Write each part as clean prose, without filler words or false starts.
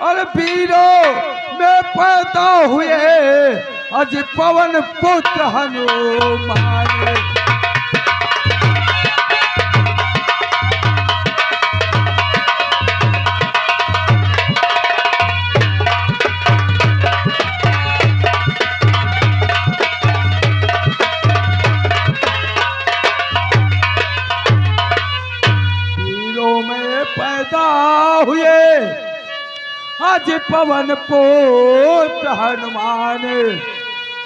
और वीरों में पैदा हुए अज पवन पुत्र हनुमान। हुए आज पवन पुत्र हनुमान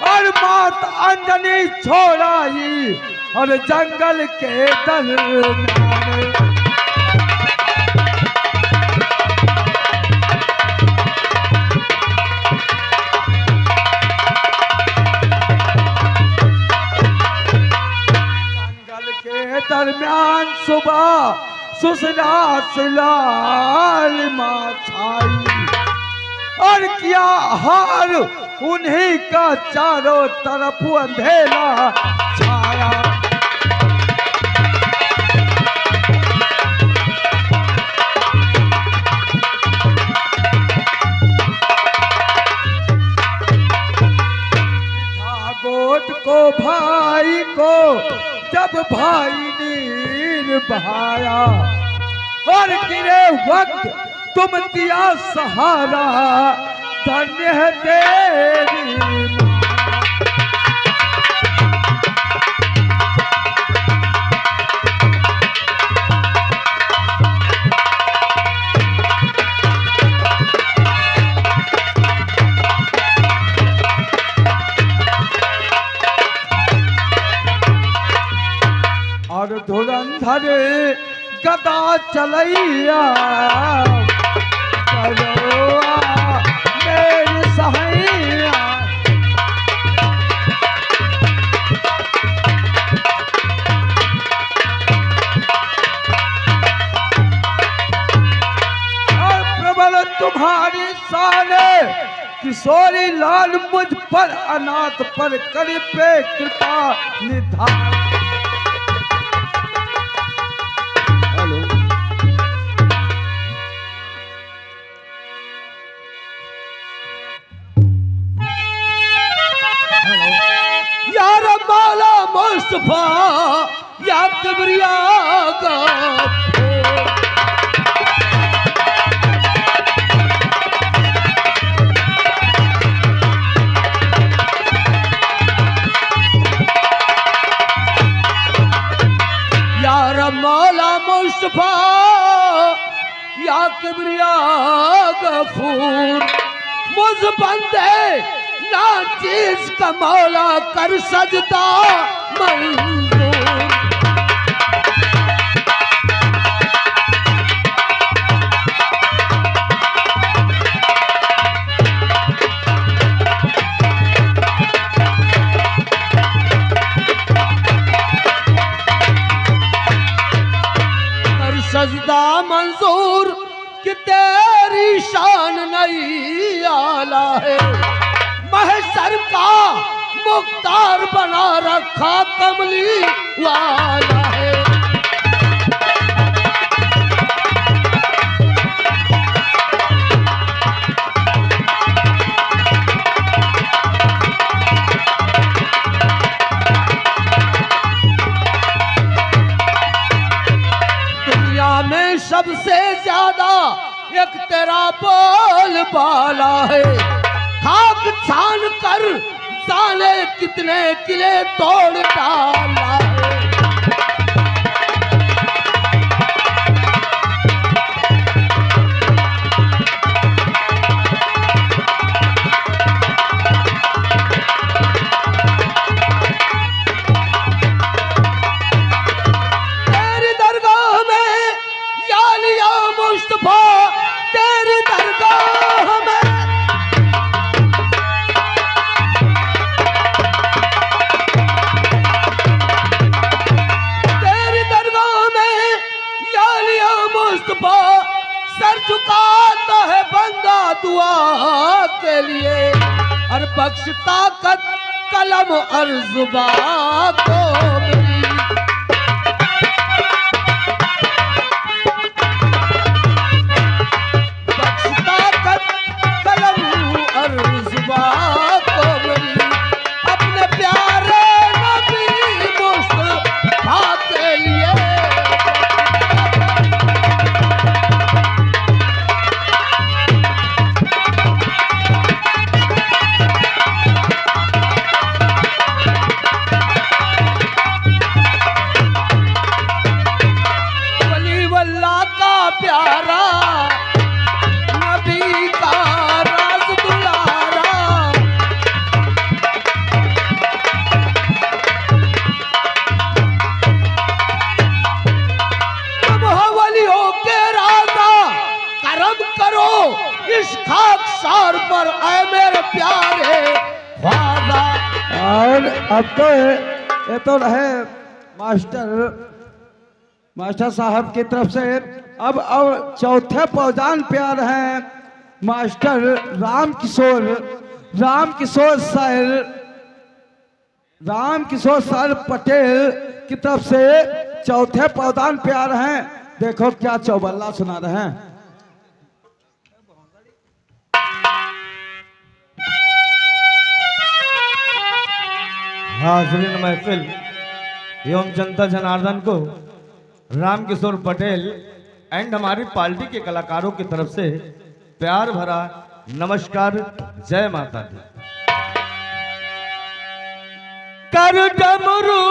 और मात अंजनी छोड़ाई और जंगल के दरमियान। जंगल के दरमियान सुबह सुसरात लाल माँ छाई और किया हार उन्हीं का चारों तरफ अंधेरा छाया। गोद को भाई को जब भाई नीर बहाया और गिरे वक्त तुम दिया सहारा धन्य है तेरी। और धुरंधर गदा चलैया मेरी सहैया। और प्रबल तुम्हारी शान किशोरी लाल मुझ पर अनाथ पर कर पे कृपा निधान। मुस्तफा या किबरिया का यार मौला मुस्तफा या किबरिया गफूर मुझ बंदे ना चीज का मौला कर सजदा मंजूर। कर सजदा मंजूर कि तेरी शान नहीं आला है। महशर का मुख्तार बना रखा कमली वाला है। दुनिया में सबसे ज्यादा एक तेरा बोल बाला है। खाक छान कर जाने कितने किले तोड़ डाला है। तेरी दरगाह में या लिया मुस्तफा तेरी दरगाह में सर झुकाता है बंदा दुआ के लिए और बख्श ताकत कलम और जुबान को मेरी। बख्श ताकत इस खाकसार पर आए मेरे प्यारे ख्वाजा। और अब तो ये तो रहे मास्टर साहब की तरफ से। अब चौथे पौजान पे आ रहे हैं मास्टर राम किशोर सर पटेल की तरफ से चौथे पौधान पे आ रहे हैं। देखो क्या चौबल्ला सुना रहे हैं। हाज़रीन महफिल एवं जनता जनार्दन को राम किशोर पटेल एंड हमारी पार्टी के कलाकारों की तरफ से प्यार भरा नमस्कार, जय माता दी। कर डमरू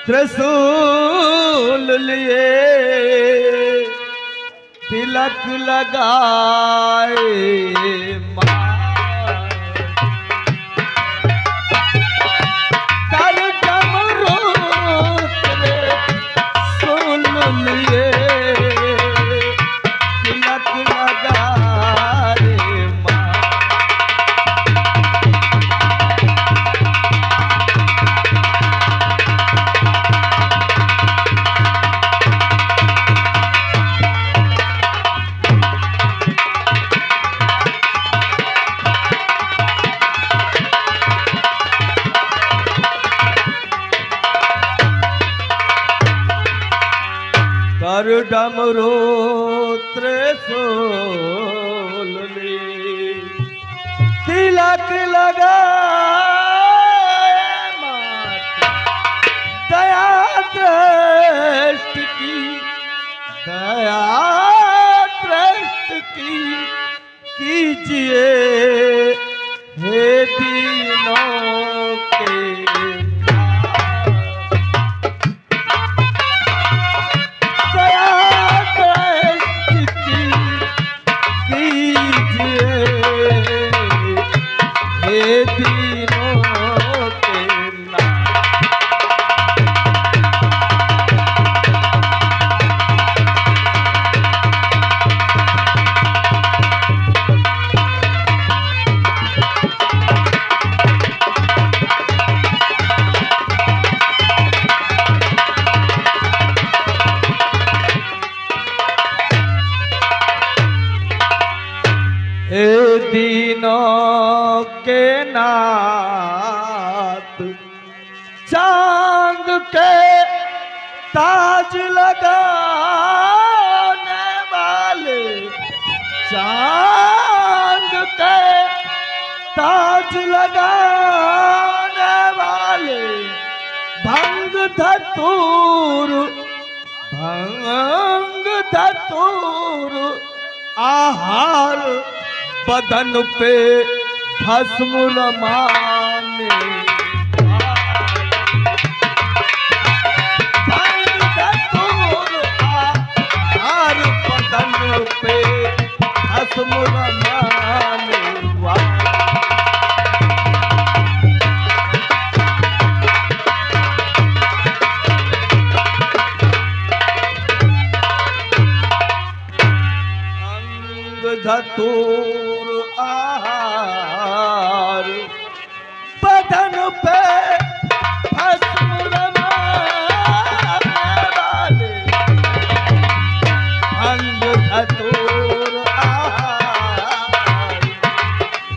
त्रिशूल लिए तिलक लगाए कर डमरू त्रिशूल लिए तिलक लगाए कर डमरू त्रिशूल लिए तिलक लगाए माता दया दृष्टि की कीजिए हे दीनों के दीनों के नाथ चांद के ताज लगाने वाले चांद के ताज लगाने वाले भंग धतूर आहार बदन पे भस्म रमाने आहार बदन पे भस्म रमाने धतूर आहार बदन पे भस्म रमाने वाले अंग धतूर आहार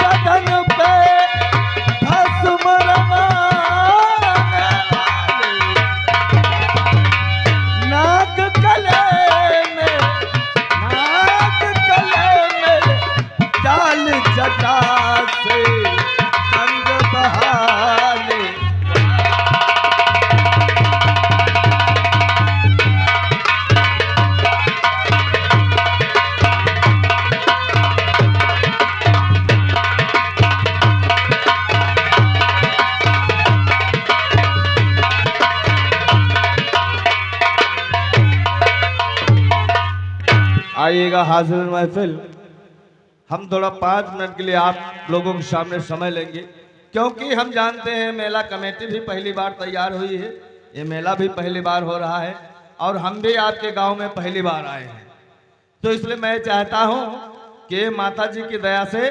बदन पे भस्म रमाने वाले नाग कले में डाल जटा से रंग बहाने आइएगा हाज़िर महफिल। हम थोड़ा 5 मिनट के लिए आप लोगों के सामने समय लेंगे, क्योंकि हम जानते हैं मेला कमेटी भी पहली बार तैयार हुई है, ये मेला भी पहली बार हो रहा है और हम भी आपके गांव में पहली बार आए हैं। तो इसलिए मैं चाहता हूं कि माता जी की दया से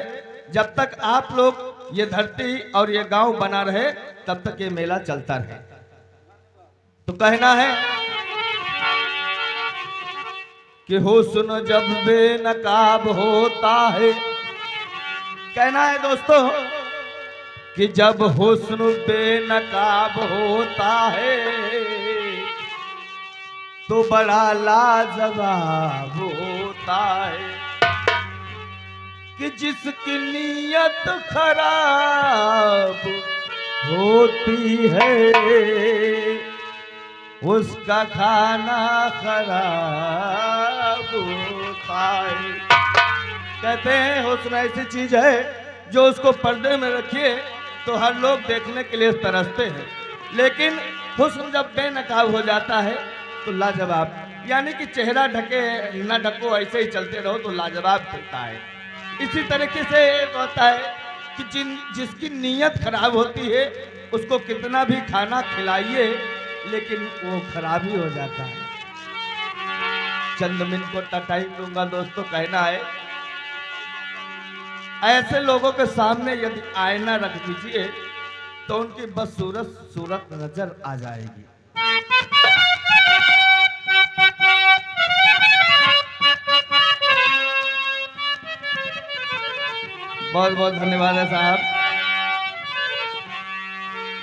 जब तक आप लोग ये धरती और ये गांव बना रहे तब तक ये मेला चलता रहे। तो कहना है कि हुस्न जब बेनकाब होता है, कहना है दोस्तों कि जब हुस्न बेनकाब होता है तो बड़ा लाजवाब होता है, कि जिसकी नीयत खराब होती है उसका खाना खराब होता है। कहते हैं हुस्न ऐसी चीज है जो उसको पर्दे में रखिए तो हर लोग देखने के लिए तरसते हैं, लेकिन हुस्न जब बेनकाब हो जाता है तो लाजवाब, यानी कि चेहरा ढके न ढको ऐसे ही चलते रहो तो लाजवाब चलता है। इसी तरीके से होता है कि जिसकी नीयत खराब होती है उसको कितना भी खाना खिलाइए लेकिन वो खराब ही हो जाता है। चंद मिनट को टाइम दूंगा दोस्तों। कहना है ऐसे लोगों के सामने यदि आईना रख दीजिए तो उनकी बस सूरत नजर आ जाएगी। बहुत बहुत धन्यवाद है साहब।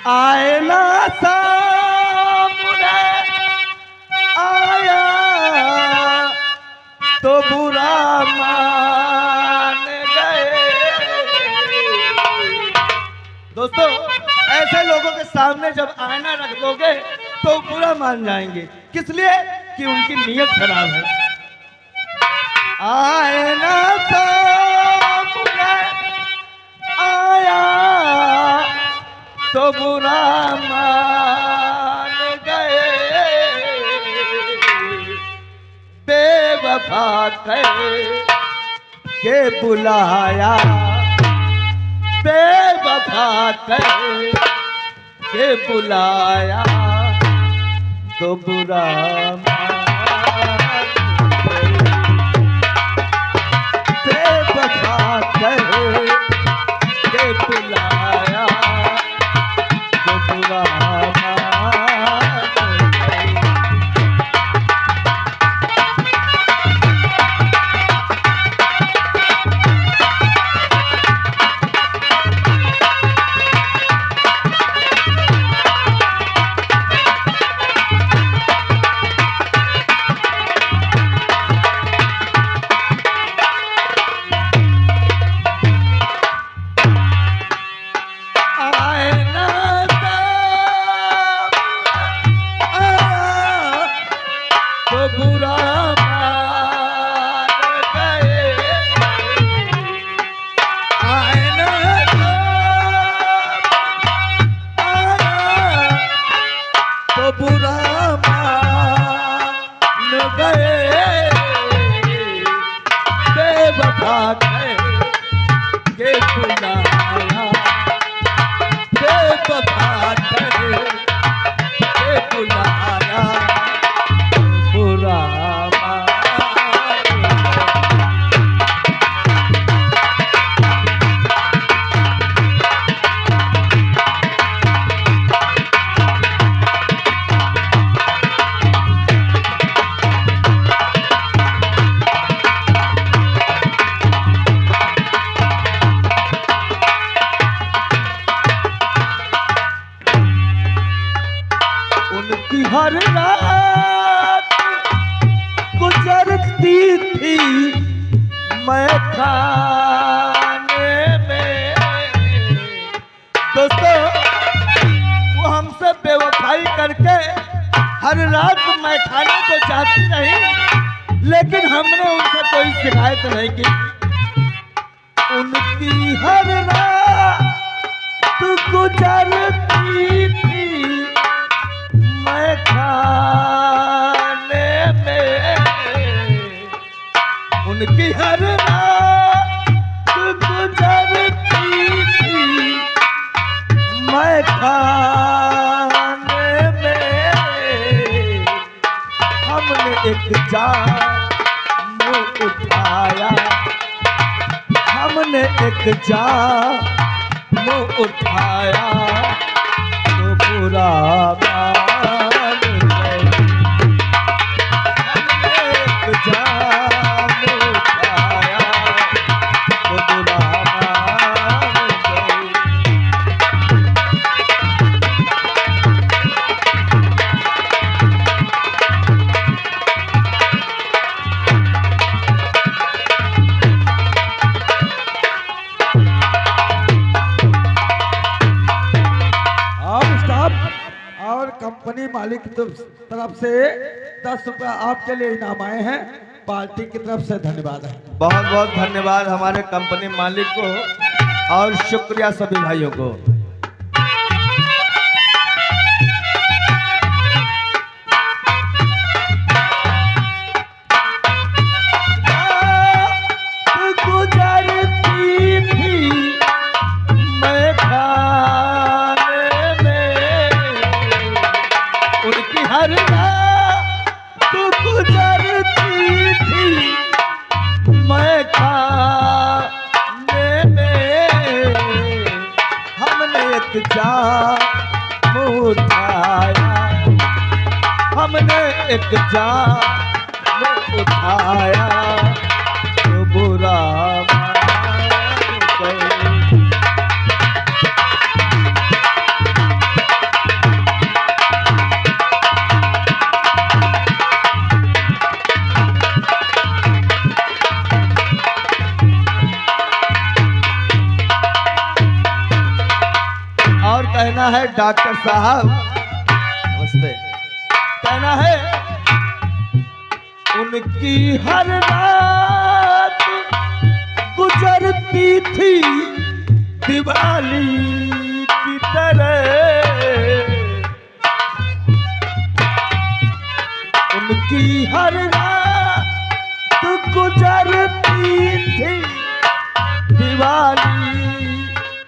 आईना सामने आया तो बुरा मान गए। दोस्तों ऐसे लोगों के सामने जब आईना रख दोगे तो बुरा मान जाएंगे, किस लिए कि उनकी नीयत खराब है। आईना सामने आया तो बुरा मान गए, बेवफा कह के बुलाया, बेवफा कह के बुलाया तो बुरा मान गए, बेवफा कह के बुलाया तो बुरा मान गए। हर रात गुजरती थी मैं खाने में। दोस्तों वो हमसे बेवफाई करके हर रात मैं खाने को चाहती नहीं, लेकिन हमने उनसे कोई शिकायत नहीं की। उनकी हर रात गुजरती थी मैं खाने में, उनकी हर रात गुजरती थी मैं खाने में। हमने एक जाम हमने एक जाम उठाया तो बुरा मान गए। हमने एक जाम उठाया तो बुरा मान गए। अब स्टाफ और कंपनी मालिक की तरफ से 10 रुपया आपके लिए इनाम आए हैं। पार्टी की तरफ से धन्यवाद है। बहुत बहुत धन्यवाद हमारे कंपनी मालिक को और शुक्रिया सभी भाइयों को। गुजरती थी मैं खाने में उनकी हर रात गुजरती थी मैं खाने में। हमने एक जाम उठाया, हमने एक जाम उठाया तो बुरा मान गए। और कहना है डॉक्टर साहब नमस्ते, कहना है उनकी हर रात गुजरती थी दिवाली की तरह। उनकी हर रात गुजरती थी दिवाली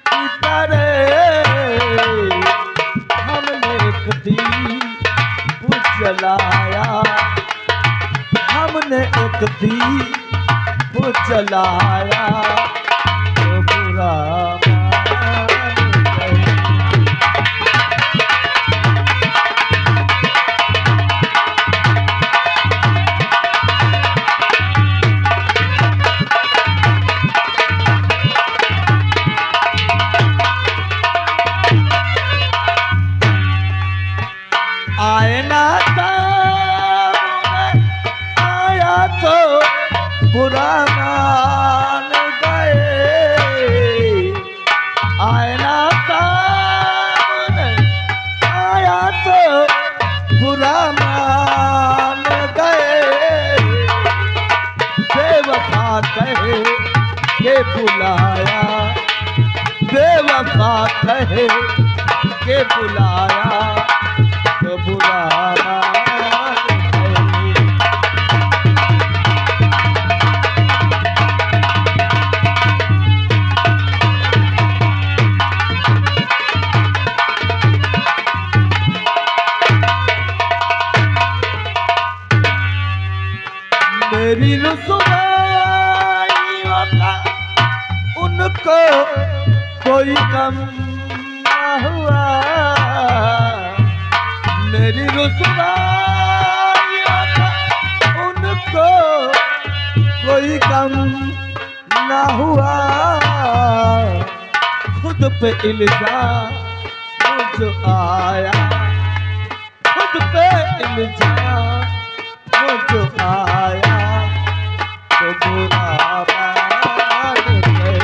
की तरह। हमने एक दीप जलाया, हमने एक दीप जलाया तो बुरा मान गए। आईना सामने आया तो बुरा मान गए। आईना सामने आया तो बुरा मान गए। बेवफा कहे के बुलाया, बेवफा कहे के बुलाया तो बुरा मान गए। मेरी रुसवाइयों का उनको कोई कम न हुआ। मेरी रुसवाइयों का उनको कोई कम न हुआ। खुद पे इल्जाम मुझ आया, खुद पे इल्जाम मुझ आया तो बुरा मान गए।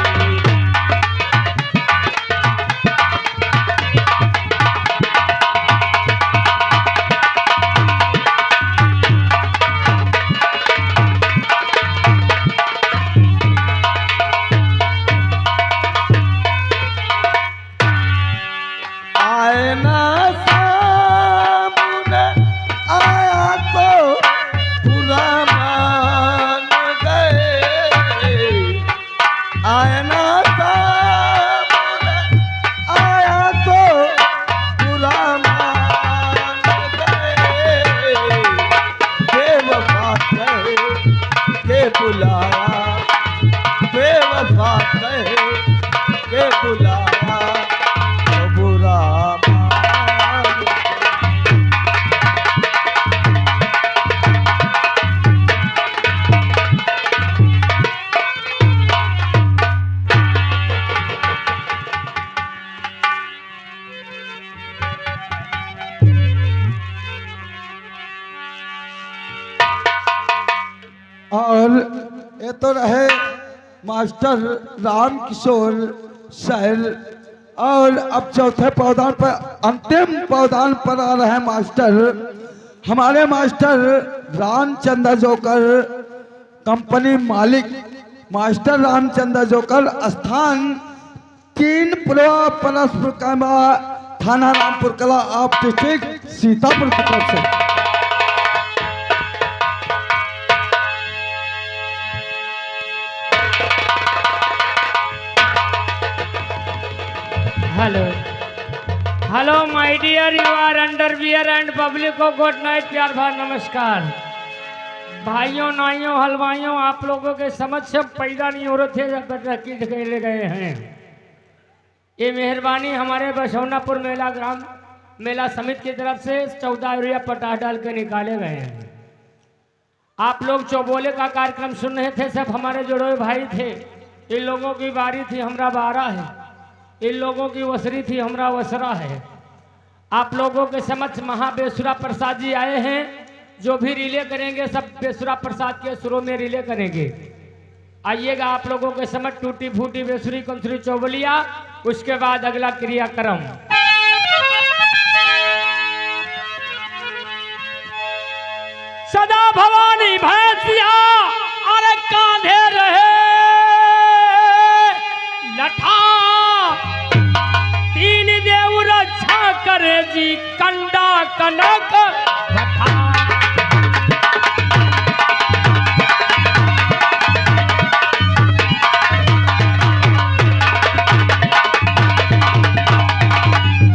आईना सामने आया तो बुरा मान गए। आईना सामने आया तो बुरा मान गए। बेवफा कहे के बुलाया, बेवफा कहे ये तो रहे मास्टर राम किशोर सर। और अब चौथे पौधान पर, अंतिम पौधान पर आ रहे हैं मास्टर, हमारे मास्टर रामचंद्र जोकर, कंपनी मालिक मास्टर रामचंद्र जोकर, स्थान 3 पुलवा परसपुर कैमा, थाना रामपुर कला, आप डिस्ट्रिक्ट सीतापुर की तरफ से। Hello hello my dear, you are underwear and public को गुड नाइट, प्यार भरा नमस्कार। भाइयों नाइयों हलवाइयों, आप लोगों के समझ से पैदा नहीं हो रहे थे जब तक कीट खेले गए हैं। ये मेहरबानी हमारे बसौनापुर मेला समिति की तरफ से 14 यूरिया पटाख डाल के निकाले गए हैं। आप लोग चौबोले का कार्यक्रम सुन रहे थे, सब हमारे जुड़े भाई थे। इन लोगों की बारी थी, हमरा 12 है। इन लोगों की वसरी थी, हमरा वसरा है। आप लोगों के समक्ष महाबेसुरा प्रसाद जी आए हैं, जो भी रिले करेंगे सब बेसुरा प्रसाद के सुरों में रिले करेंगे। आइएगा आप लोगों के समक्ष टूटी फूटी बेसुरी कंसुरी चौबलिया, उसके बाद अगला क्रियाक्रम। सदा भवानी भैंसिया अरे कांधे रहे लठा, 3 देव रक्षा करे जी कंडा कनक